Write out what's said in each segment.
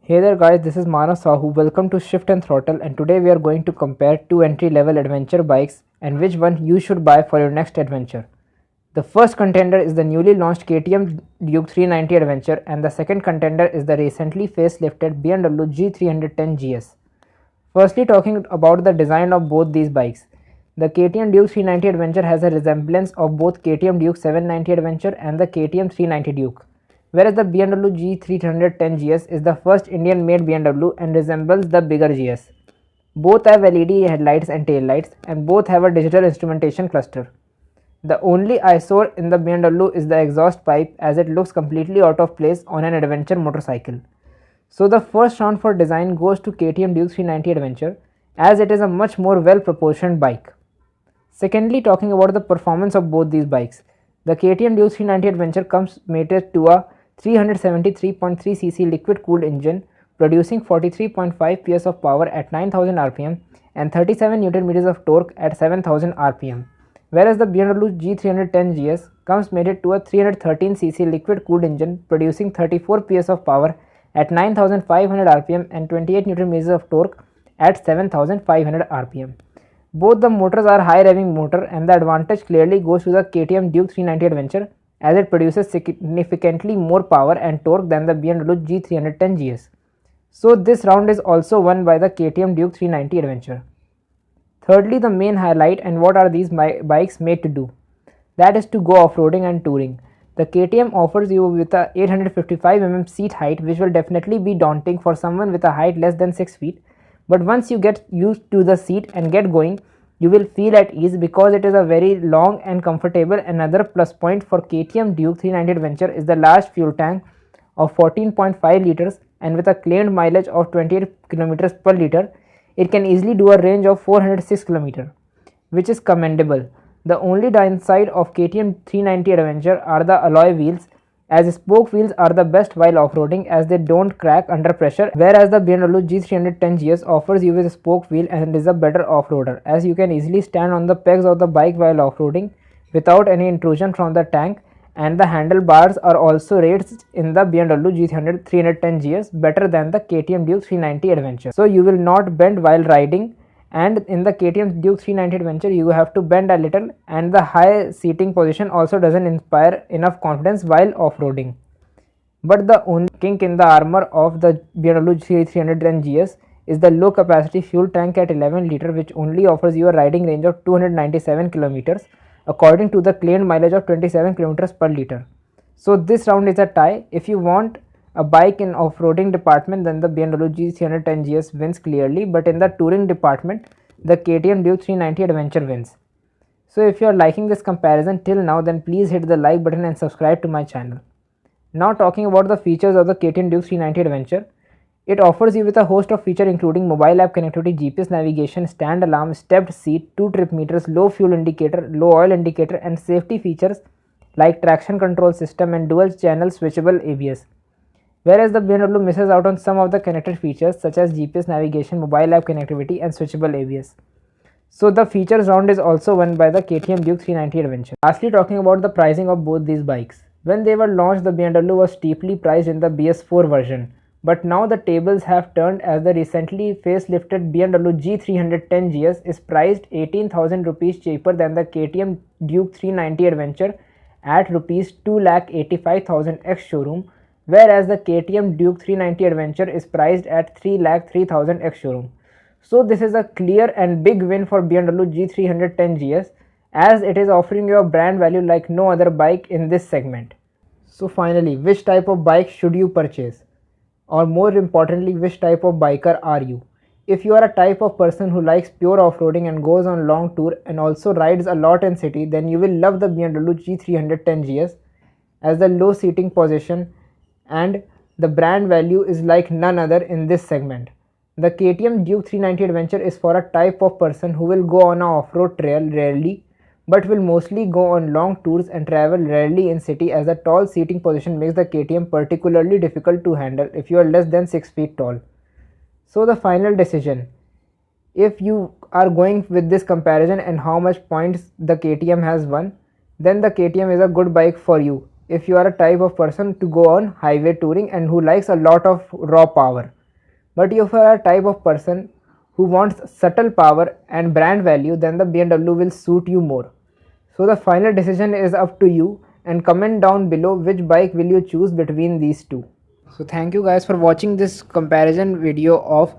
Hey there guys, this is Manav Sahu. Welcome to Shift and Throttle, and today we are going to compare two entry-level adventure bikes and which one you should buy for your next adventure. The first contender is the newly launched KTM Duke 390 Adventure and the second contender is the recently facelifted BMW G310 GS. Firstly, talking about the design of both these bikes. The KTM Duke 390 Adventure has a resemblance of both KTM Duke 790 Adventure and the KTM 390 Duke, whereas the BMW G310 GS is the first Indian-made BMW and resembles the bigger GS. Both have LED headlights and taillights, and both have a digital instrumentation cluster. The only eyesore in the BMW is the exhaust pipe, as it looks completely out of place on an adventure motorcycle. So the first round for design goes to KTM Duke 390 Adventure, as it is a much more well proportioned bike. Secondly, talking about the performance of both these bikes. The KTM Duke 390 Adventure comes mated to a 373.3cc liquid cooled engine producing 43.5 PS of power at 9000 rpm and 37 Nm of torque at 7000 rpm, whereas the BMW G310 GS comes mated to a 313cc liquid cooled engine producing 34 PS of power at 9500 rpm and 28 Nm of torque at 7500 rpm. Both the motors are high revving motor, and the advantage clearly goes to the KTM Duke 390 Adventure, as it produces significantly more power and torque than the BMW G310 GS. So this round is also won by the KTM Duke 390 Adventure. Thirdly, the main highlight and what are these bikes made to do? That is to go off-roading and touring. The KTM offers you with a 855 mm seat height, which will definitely be daunting for someone with a height less than 6 feet. But once you get used to the seat and get going, you will feel at ease because it is a very long and comfortable. Another plus point for KTM Duke 390 Adventure is the large fuel tank of 14.5 liters, and with a claimed mileage of 28 km per liter, it can easily do a range of 406 km, which is commendable. The only downside of KTM 390 Adventure are the alloy wheels, as spoke wheels are the best while off-roading as they don't crack under pressure, whereas the BMW G310 GS offers you with a spoke wheel and is a better off-roader, as you can easily stand on the pegs of the bike while off-roading without any intrusion from the tank, and the handlebars are also raised in the BMW G310 GS better than the KTM Duke 390 Adventure. So you will not bend while riding, and in the KTM Duke 390 Adventure you have to bend a little, and the high seating position also doesn't inspire enough confidence while off-roading. But the only kink in the armor of the BMW G310 GS is the low capacity fuel tank at 11 liter, which only offers you a riding range of 297 km according to the claimed mileage of 27 km per liter. So this round is a tie. If you want a bike in off-roading department, then the BMW G310 GS wins clearly, but in the touring department, the KTM Duke 390 Adventure wins. So if you are liking this comparison till now, then please hit the like button and subscribe to my channel. Now talking about the features of the KTM Duke 390 Adventure. It offers you with a host of features including mobile app connectivity, GPS navigation, stand alarm, stepped seat, 2 trip meters, low fuel indicator, low oil indicator, and safety features like traction control system and dual channel switchable ABS. Whereas the BMW misses out on some of the connected features such as GPS navigation, mobile app connectivity, and switchable ABS. So the features round is also won by the KTM Duke 390 Adventure. Lastly, talking about the pricing of both these bikes. When they were launched, the BMW was steeply priced in the BS4 version, but now the tables have turned, as the recently facelifted BMW G310 GS is priced 18,000 rupees cheaper than the KTM Duke 390 Adventure at rupees 2,85,000 ex showroom, whereas the KTM Duke 390 Adventure is priced at 3,03,000 ex showroom. So this is a clear and big win for BMW G310 GS, as it is offering you a brand value like no other bike in this segment. So finally, which type of bike should you purchase? Or more importantly, which type of biker are you? If you are a type of person who likes pure off-roading and goes on long tour and also rides a lot in city, then you will love the BMW G310 GS, as the low seating position and the brand value is like none other in this segment. The KTM Duke 390 Adventure is for a type of person who will go on an off-road trail rarely, but will mostly go on long tours and travel rarely in city, as the tall seating position makes the KTM particularly difficult to handle if you are less than 6 feet tall. So the final decision, if you are going with this comparison and how much points the KTM has won, then the KTM is a good bike for you if you are a type of person to go on highway touring and who likes a lot of raw power. But if you are a type of person who wants subtle power and brand value, then the BMW will suit you more. So the final decision is up to you, and comment down below which bike will you choose between these two. So thank you guys for watching this comparison video of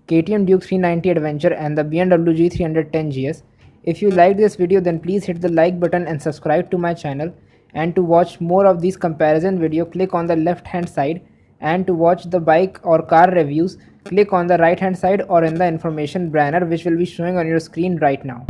KTM Duke 390 Adventure and the BMW G310 GS. If you liked this video, then please hit the like button and subscribe to my channel. And to watch more of these comparison video, click on the left hand side, and to watch the bike or car reviews, click on the right hand side or in the information banner which will be showing on your screen right now.